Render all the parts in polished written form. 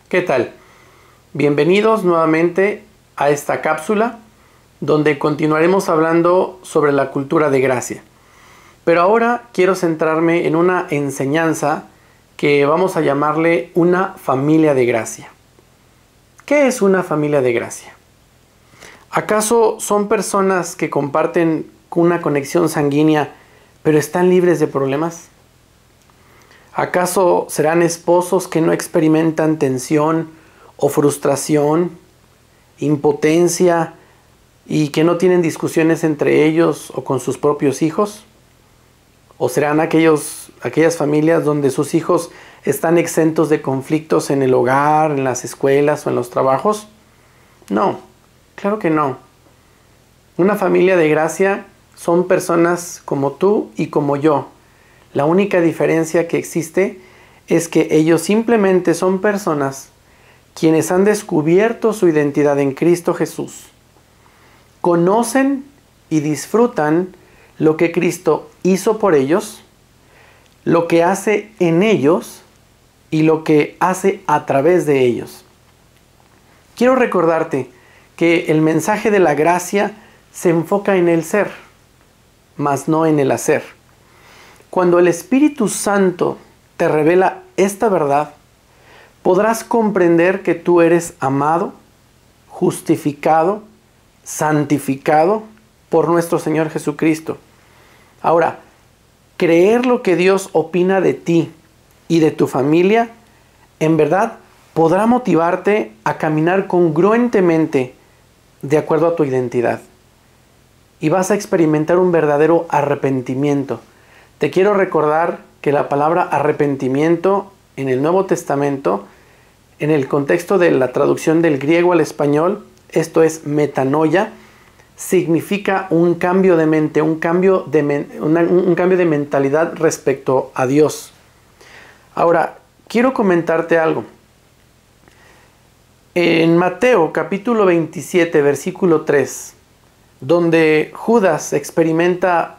¿Qué tal? Bienvenidos nuevamente a esta cápsula donde continuaremos hablando sobre la cultura de gracia. Pero ahora quiero centrarme en una enseñanza que vamos a llamarle una familia de gracia. ¿Qué es una familia de gracia? ¿Acaso son personas que comparten una conexión sanguínea pero están libres de problemas? ¿Acaso serán esposos que no experimentan tensión o frustración, impotencia y que no tienen discusiones entre ellos o con sus propios hijos? ¿O serán aquellas familias donde sus hijos están exentos de conflictos en el hogar, en las escuelas o en los trabajos? No, claro que no. Una familia de gracia son personas como tú y como yo. La única diferencia que existe es que ellos simplemente son personas quienes han descubierto su identidad en Cristo Jesús. Conocen y disfrutan lo que Cristo hizo por ellos, lo que hace en ellos y lo que hace a través de ellos. Quiero recordarte que el mensaje de la gracia se enfoca en el ser, mas no en el hacer. Cuando el Espíritu Santo te revela esta verdad, podrás comprender que tú eres amado, justificado, santificado por nuestro Señor Jesucristo. Ahora, creer lo que Dios opina de ti y de tu familia, en verdad podrá motivarte a caminar congruentemente de acuerdo a tu identidad. Y vas a experimentar un verdadero arrepentimiento. Te quiero recordar que la palabra arrepentimiento en el Nuevo Testamento, en el contexto de la traducción del griego al español, esto es metanoia, significa un cambio de mente, un cambio de mentalidad respecto a Dios. Ahora, quiero comentarte algo. En Mateo capítulo 27, versículo 3, donde Judas experimenta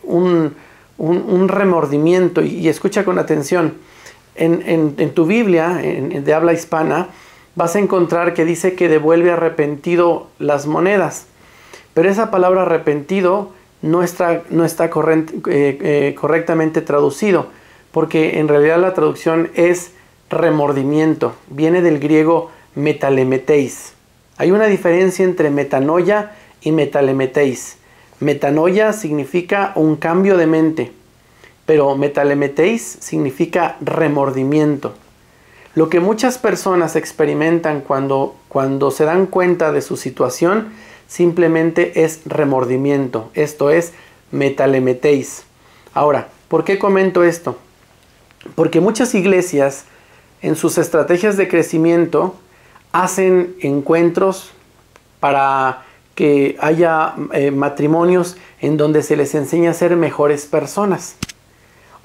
un remordimiento, y escucha con atención, en tu Biblia, de habla hispana, vas a encontrar que dice que devuelve arrepentido las monedas, pero esa palabra arrepentido no está correctamente traducido, porque en realidad la traducción es remordimiento, viene del griego metalemeteis. Hay una diferencia entre metanoia y metalemeteis. Metanoia significa un cambio de mente, pero metalemeteis significa remordimiento. Lo que muchas personas experimentan cuando se dan cuenta de su situación simplemente es remordimiento. Esto es metalemeteis. Ahora, ¿por qué comento esto? Porque muchas iglesias en sus estrategias de crecimiento hacen encuentros para que haya matrimonios en donde se les enseña a ser mejores personas.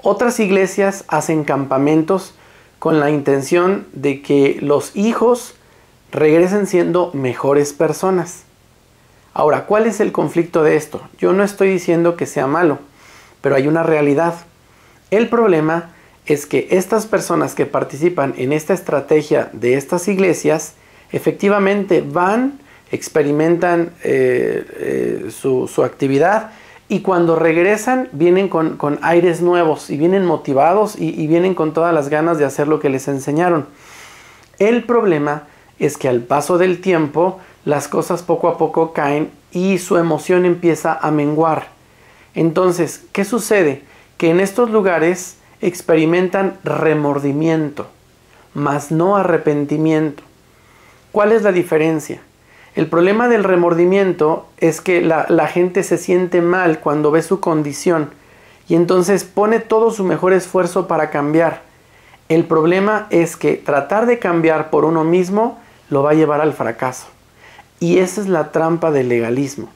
Otras iglesias hacen campamentos con la intención de que los hijos regresen siendo mejores personas. Ahora, ¿cuál es el conflicto de esto? Yo no estoy diciendo que sea malo, pero hay una realidad. El problema es que estas personas que participan en esta estrategia de estas iglesias, efectivamente experimentan su actividad, y cuando regresan vienen con aires nuevos y vienen motivados y vienen con todas las ganas de hacer lo que les enseñaron. El problema es que al paso del tiempo las cosas poco a poco caen y su emoción empieza a menguar. Entonces, ¿qué sucede? Que en estos lugares experimentan remordimiento, mas no arrepentimiento. ¿Cuál es la diferencia? El problema del remordimiento es que la gente se siente mal cuando ve su condición y entonces pone todo su mejor esfuerzo para cambiar. El problema es que tratar de cambiar por uno mismo lo va a llevar al fracaso. Y esa es la trampa del legalismo.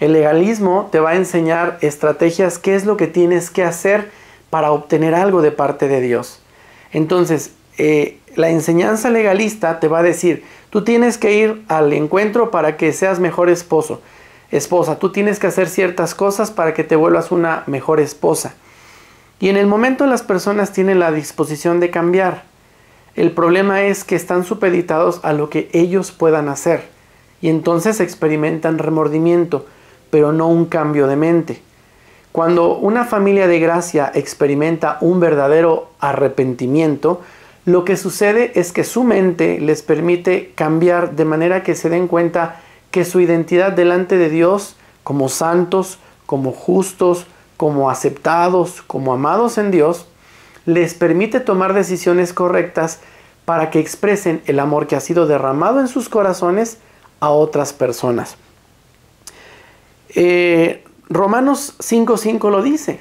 El legalismo te va a enseñar estrategias, qué es lo que tienes que hacer para obtener algo de parte de Dios. Entonces, la enseñanza legalista te va a decir, tú tienes que ir al encuentro para que seas mejor esposo, esposa. Tú tienes que hacer ciertas cosas para que te vuelvas una mejor esposa. Y en el momento las personas tienen la disposición de cambiar. El problema es que están supeditados a lo que ellos puedan hacer y entonces experimentan remordimiento, pero no un cambio de mente. Cuando una familia de gracia experimenta un verdadero arrepentimiento, lo que sucede es que su mente les permite cambiar de manera que se den cuenta que su identidad delante de Dios, como santos, como justos, como aceptados, como amados en Dios, les permite tomar decisiones correctas para que expresen el amor que ha sido derramado en sus corazones a otras personas. Romanos 5:5 lo dice.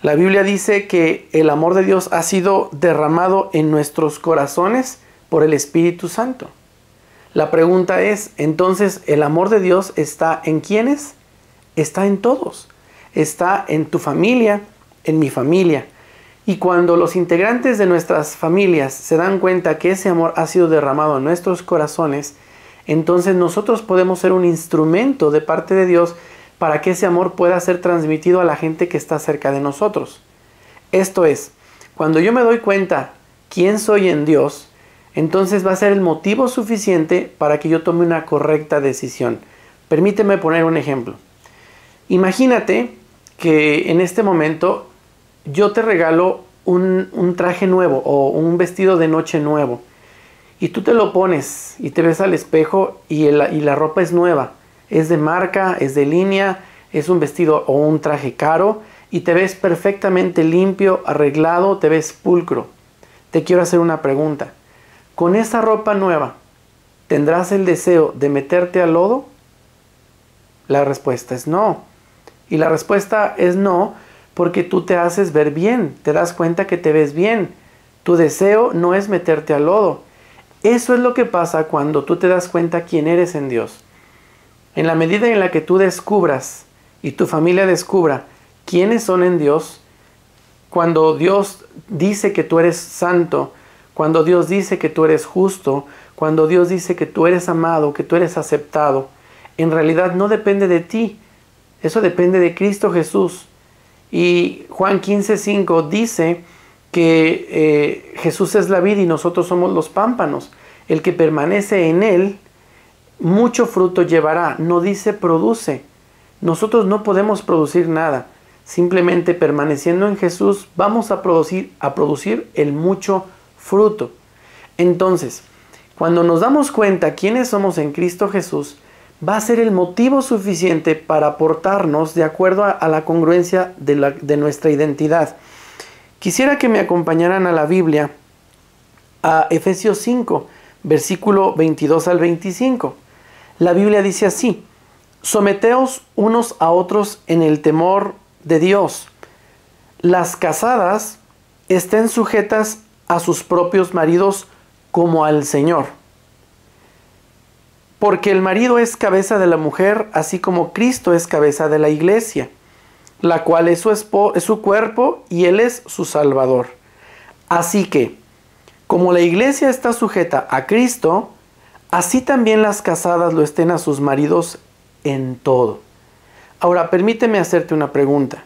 La Biblia dice que el amor de Dios ha sido derramado en nuestros corazones por el Espíritu Santo. La pregunta es, entonces, ¿el amor de Dios está en quiénes? Está en todos. Está en tu familia, en mi familia. Y cuando los integrantes de nuestras familias se dan cuenta que ese amor ha sido derramado en nuestros corazones, entonces nosotros podemos ser un instrumento de parte de Dios para que ese amor pueda ser transmitido a la gente que está cerca de nosotros. Esto es, cuando yo me doy cuenta quién soy en Dios, entonces va a ser el motivo suficiente para que yo tome una correcta decisión. Permíteme poner un ejemplo. Imagínate que en este momento yo te regalo un traje nuevo o un vestido de noche nuevo y tú te lo pones y te ves al espejo y la ropa es nueva, es de marca, es de línea, es un vestido o un traje caro y te ves perfectamente limpio, arreglado, te ves pulcro. Te quiero hacer una pregunta. ¿Con esa ropa nueva tendrás el deseo de meterte al lodo? La respuesta es no. Y la respuesta es no porque tú te haces ver bien, te das cuenta que te ves bien. Tu deseo no es meterte al lodo. Eso es lo que pasa cuando tú te das cuenta quién eres en Dios. En la medida en la que tú descubras y tu familia descubra quiénes son en Dios, cuando Dios dice que tú eres santo, cuando Dios dice que tú eres justo, cuando Dios dice que tú eres amado, que tú eres aceptado, en realidad no depende de ti. Eso depende de Cristo Jesús. Y Juan 15:5 dice que Jesús es la vid y nosotros somos los pámpanos. El que permanece en Él, mucho fruto llevará. No dice produce. Nosotros no podemos producir nada. Simplemente permaneciendo en Jesús vamos a producir el mucho fruto. Entonces, cuando nos damos cuenta quiénes somos en Cristo Jesús, va a ser el motivo suficiente para portarnos de acuerdo a la congruencia de nuestra identidad. Quisiera que me acompañaran a la Biblia, a Efesios 5, versículo 22 al 25. La Biblia dice así: someteos unos a otros en el temor de Dios. Las casadas estén sujetas a sus propios maridos como al Señor. Porque el marido es cabeza de la mujer, así como Cristo es cabeza de la iglesia, la cual es su cuerpo y Él es su Salvador. Así que, como la iglesia está sujeta a Cristo, así también las casadas lo estén a sus maridos en todo. Ahora, permíteme hacerte una pregunta.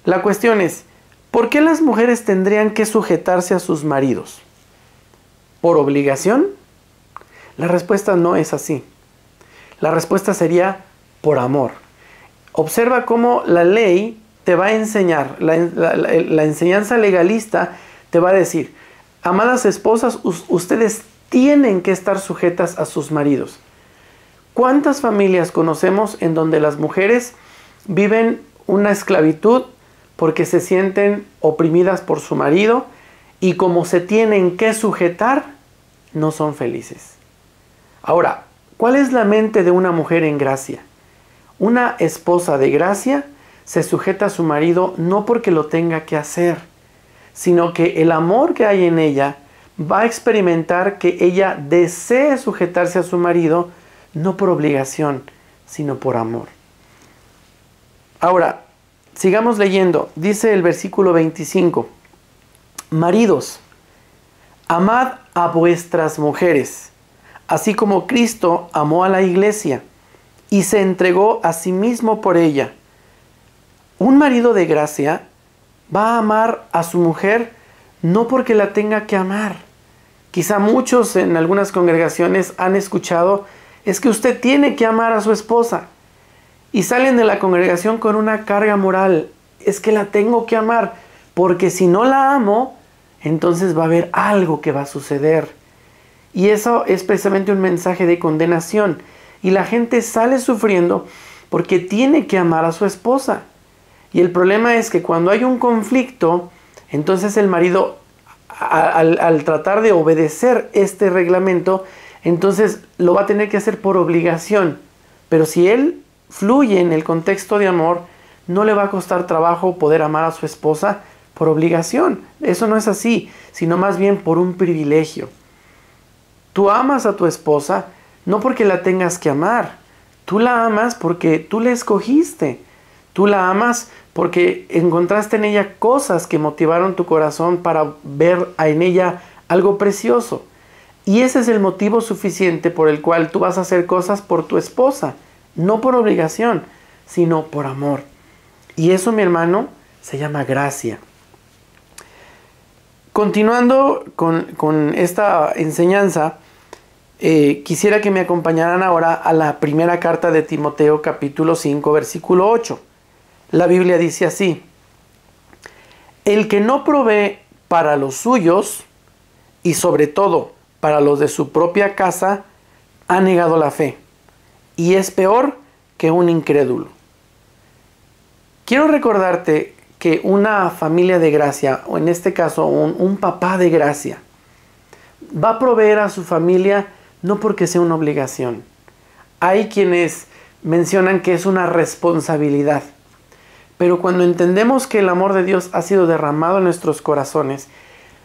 La cuestión es, ¿por qué las mujeres tendrían que sujetarse a sus maridos? ¿Por obligación? La respuesta no es así. La respuesta sería por amor. Observa cómo la ley te va a enseñar, la enseñanza legalista te va a decir: amadas esposas, ustedes tienen que estar sujetas a sus maridos. ¿Cuántas familias conocemos en donde las mujeres viven una esclavitud porque se sienten oprimidas por su marido y como se tienen que sujetar, no son felices? Ahora, ¿cuál es la mente de una mujer en gracia? Una esposa de gracia se sujeta a su marido no porque lo tenga que hacer, sino que el amor que hay en ella va a experimentar que ella desee sujetarse a su marido no por obligación, sino por amor. Ahora, sigamos leyendo. Dice el versículo 25: maridos, amad a vuestras mujeres, así como Cristo amó a la iglesia y se entregó a sí mismo por ella. Un marido de gracia va a amar a su mujer no porque la tenga que amar, Quizá muchos en algunas congregaciones han escuchado, es que usted tiene que amar a su esposa. Y salen de la congregación con una carga moral. Es que la tengo que amar, porque si no la amo, entonces va a haber algo que va a suceder. Y eso es precisamente un mensaje de condenación. Y la gente sale sufriendo porque tiene que amar a su esposa. Y el problema es que cuando hay un conflicto, entonces el marido, al tratar de obedecer este reglamento, entonces lo va a tener que hacer por obligación. Pero si él fluye en el contexto de amor, no le va a costar trabajo poder amar a su esposa por obligación. Eso no es así, sino más bien por un privilegio. Tú amas a tu esposa no porque la tengas que amar. Tú la amas porque tú la escogiste. Tú la amas porque encontraste en ella cosas que motivaron tu corazón para ver en ella algo precioso. Y ese es el motivo suficiente por el cual tú vas a hacer cosas por tu esposa. No por obligación, sino por amor. Y eso, mi hermano, se llama gracia. Continuando con esta enseñanza, quisiera que me acompañaran ahora a la primera carta de Timoteo, capítulo 5, versículo 8. La Biblia dice así: el que no provee para los suyos, y sobre todo para los de su propia casa, ha negado la fe, y es peor que un incrédulo. Quiero recordarte que una familia de gracia, o en este caso un papá de gracia, va a proveer a su familia no porque sea una obligación. Hay quienes mencionan que es una responsabilidad. Pero cuando entendemos que el amor de Dios ha sido derramado en nuestros corazones,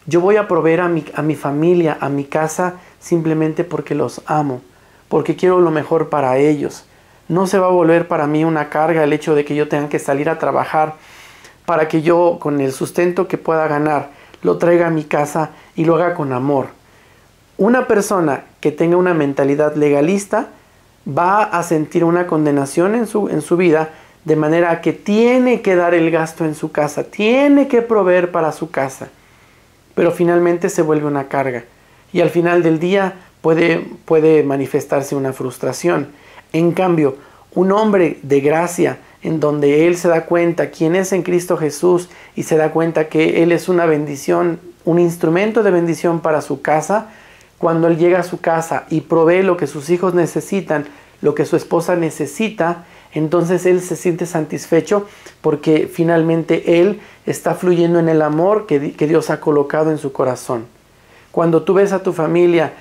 yo voy a proveer a mi familia, a mi casa, simplemente porque los amo, porque quiero lo mejor para ellos. No se va a volver para mí una carga el hecho de que yo tenga que salir a trabajar para que yo, con el sustento que pueda ganar, lo traiga a mi casa y lo haga con amor. Una persona que tenga una mentalidad legalista va a sentir una condenación en su vida, de manera que tiene que dar el gasto en su casa, tiene que proveer para su casa, pero finalmente se vuelve una carga y al final del día puede manifestarse una frustración. En cambio, un hombre de gracia, en donde él se da cuenta quién es en Cristo Jesús y se da cuenta que él es una bendición, un instrumento de bendición para su casa, cuando él llega a su casa y provee lo que sus hijos necesitan, lo que su esposa necesita, entonces él se siente satisfecho porque finalmente él está fluyendo en el amor que Dios ha colocado en su corazón. Cuando tú ves a tu familia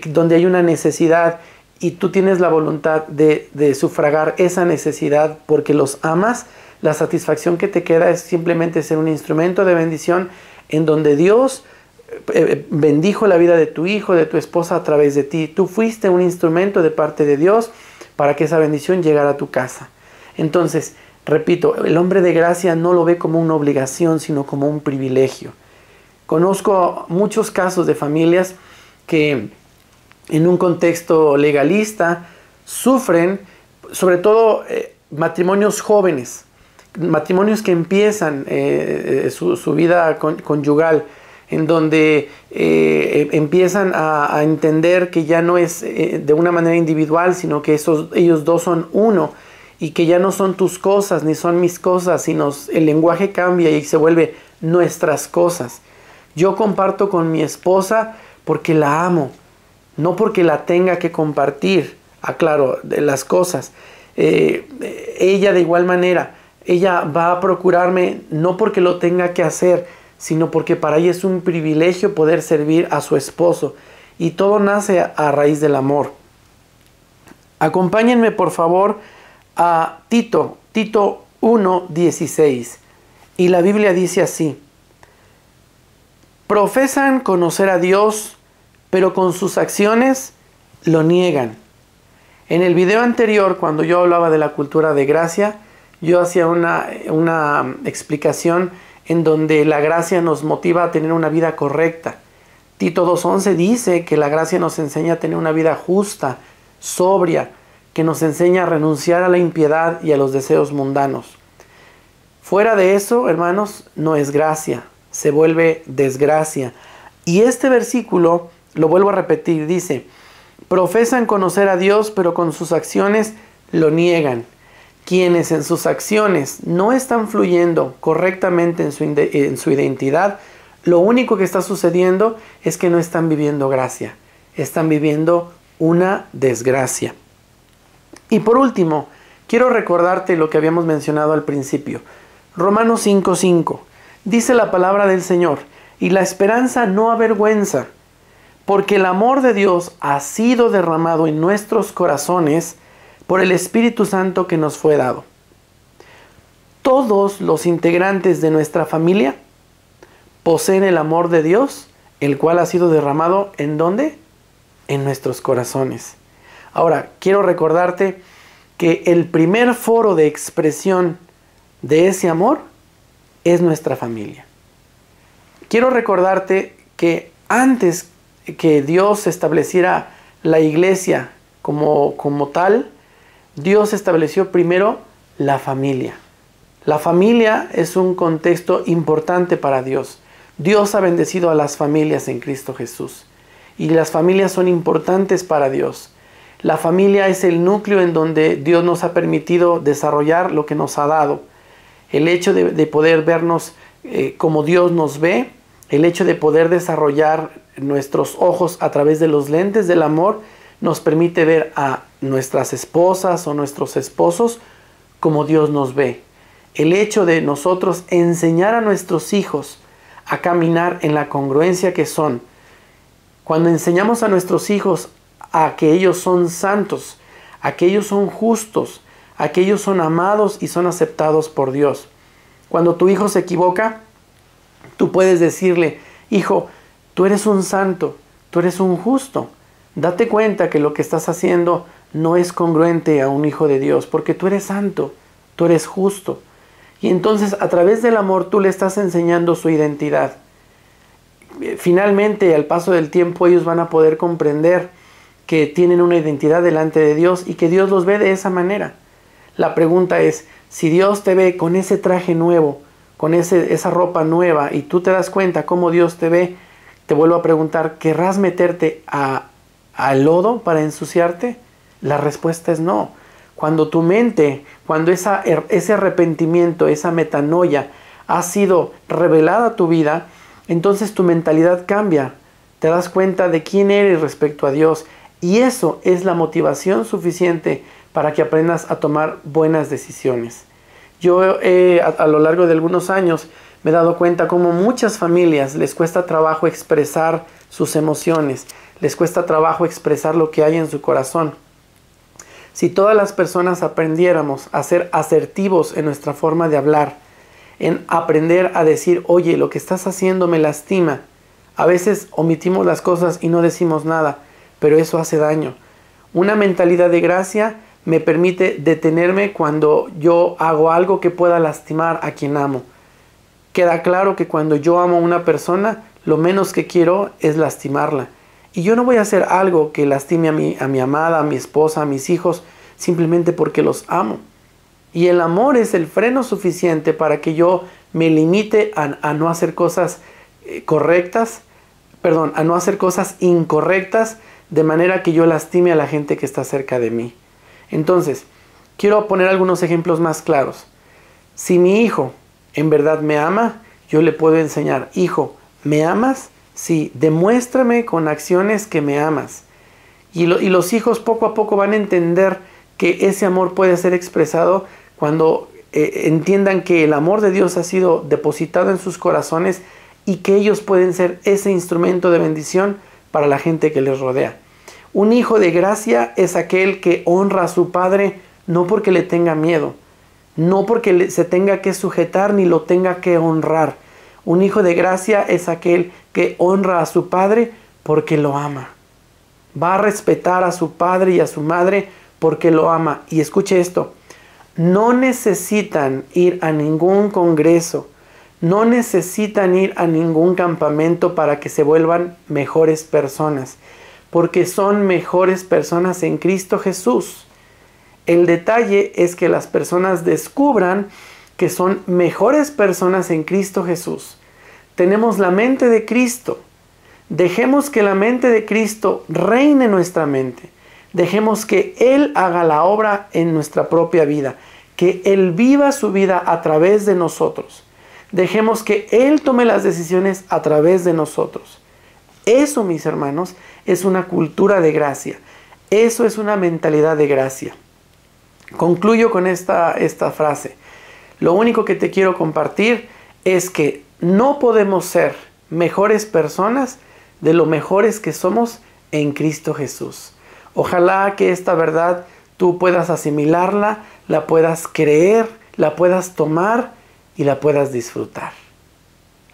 donde hay una necesidad y tú tienes la voluntad de sufragar esa necesidad porque los amas, la satisfacción que te queda es simplemente ser un instrumento de bendición en donde Dios bendijo la vida de tu hijo, de tu esposa a través de ti. Tú fuiste un instrumento de parte de Dios para que esa bendición llegara a tu casa. Entonces, repito, el hombre de gracia no lo ve como una obligación, sino como un privilegio. Conozco muchos casos de familias que en un contexto legalista sufren, sobre todo matrimonios jóvenes, matrimonios que empiezan su vida conyugal, en donde empiezan a entender que ya no es de una manera individual, sino que ellos dos son uno, y que ya no son tus cosas ni son mis cosas, sino el lenguaje cambia y se vuelve nuestras cosas. Yo comparto con mi esposa porque la amo, no porque la tenga que compartir, aclaro, de las cosas. Ella de igual manera, ella va a procurarme no porque lo tenga que hacer, sino porque para ella es un privilegio poder servir a su esposo. Y todo nace a raíz del amor. Acompáñenme por favor a Tito 1:16. Y la Biblia dice así: profesan conocer a Dios, pero con sus acciones lo niegan. En el video anterior, cuando yo hablaba de la cultura de gracia, yo hacía una explicación en donde la gracia nos motiva a tener una vida correcta. Tito 2:11 dice que la gracia nos enseña a tener una vida justa, sobria, que nos enseña a renunciar a la impiedad y a los deseos mundanos. Fuera de eso, hermanos, no es gracia, se vuelve desgracia. Y este versículo Lo vuelvo a repetir, dice, profesan conocer a Dios, pero con sus acciones lo niegan. Quienes en sus acciones no están fluyendo correctamente en su identidad, lo único que está sucediendo es que no están viviendo gracia, están viviendo una desgracia. Y por último, quiero recordarte lo que habíamos mencionado al principio. Romanos 5:5. Dice la palabra del Señor, y la esperanza no avergüenza, porque el amor de Dios ha sido derramado en nuestros corazones por el Espíritu Santo que nos fue dado. Todos los integrantes de nuestra familia poseen el amor de Dios, el cual ha sido derramado ¿en dónde? En nuestros corazones. Ahora, quiero recordarte que el primer foro de expresión de ese amor es nuestra familia. Quiero recordarte que antes que Dios estableciera la iglesia como tal, Dios estableció primero la familia. La familia es un contexto importante para Dios. Dios ha bendecido a las familias en Cristo Jesús. Y las familias son importantes para Dios. La familia es el núcleo en donde Dios nos ha permitido desarrollar lo que nos ha dado. El hecho de poder vernos como Dios nos ve, el hecho de poder desarrollar nuestros ojos a través de los lentes del amor, nos permite ver a nuestras esposas o nuestros esposos como Dios nos ve. El hecho de nosotros enseñar a nuestros hijos a caminar en la congruencia que son. Cuando enseñamos a nuestros hijos a que ellos son santos, a que ellos son justos, a que ellos son amados y son aceptados por Dios. Cuando tu hijo se equivoca, tú puedes decirle, hijo, tú eres un santo, tú eres un justo. Date cuenta que lo que estás haciendo no es congruente a un hijo de Dios, porque tú eres santo, tú eres justo. Y entonces a través del amor tú le estás enseñando su identidad. Finalmente, al paso del tiempo, ellos van a poder comprender que tienen una identidad delante de Dios y que Dios los ve de esa manera. La pregunta es, si Dios te ve con ese traje nuevo, con esa ropa nueva, y tú te das cuenta cómo Dios te ve, te vuelvo a preguntar, ¿querrás meterte al lodo para ensuciarte? La respuesta es no. Cuando tu mente, cuando ese arrepentimiento, esa metanoia ha sido revelada a tu vida, entonces tu mentalidad cambia. Te das cuenta de quién eres respecto a Dios. Y eso es la motivación suficiente para que aprendas a tomar buenas decisiones. Yo a lo largo de algunos años me he dado cuenta cómo muchas familias les cuesta trabajo expresar sus emociones, les cuesta trabajo expresar lo que hay en su corazón. Si todas las personas aprendiéramos a ser asertivos en nuestra forma de hablar, en aprender a decir, oye, lo que estás haciendo me lastima. A veces omitimos las cosas y no decimos nada, pero eso hace daño. Una mentalidad de gracia me permite detenerme cuando yo hago algo que pueda lastimar a quien amo. Queda claro que cuando yo amo a una persona, lo menos que quiero es lastimarla. Y yo no voy a hacer algo que lastime a mi amada, a mi esposa, a mis hijos, simplemente porque los amo. Y el amor es el freno suficiente para que yo me limite a no hacer cosas a no hacer cosas incorrectas, de manera que yo lastime a la gente que está cerca de mí. Entonces, quiero poner algunos ejemplos más claros. Si mi hijo en verdad me ama, yo le puedo enseñar, hijo, ¿me amas? Sí, demuéstrame con acciones que me amas. Y los hijos poco a poco van a entender que ese amor puede ser expresado cuando entiendan que el amor de Dios ha sido depositado en sus corazones y que ellos pueden ser ese instrumento de bendición para la gente que les rodea. Un hijo de gracia es aquel que honra a su padre no porque le tenga miedo, no porque se tenga que sujetar ni lo tenga que honrar. Un hijo de gracia es aquel que honra a su padre porque lo ama. Va a respetar a su padre y a su madre porque lo ama. Y escuche esto, no necesitan ir a ningún congreso, no necesitan ir a ningún campamento para que se vuelvan mejores personas, porque son mejores personas en Cristo Jesús. El detalle es que las personas descubran que son mejores personas en Cristo Jesús. Tenemos la mente de Cristo. Dejemos que la mente de Cristo reine en nuestra mente. Dejemos que Él haga la obra en nuestra propia vida. Que Él viva su vida a través de nosotros. Dejemos que Él tome las decisiones a través de nosotros. Eso, mis hermanos, es una cultura de gracia. Eso es una mentalidad de gracia. Concluyo con esta frase. Lo único que te quiero compartir es que no podemos ser mejores personas de lo mejores que somos en Cristo Jesús. Ojalá que esta verdad tú puedas asimilarla, la puedas creer, la puedas tomar y la puedas disfrutar.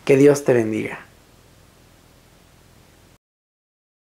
Que Dios te bendiga.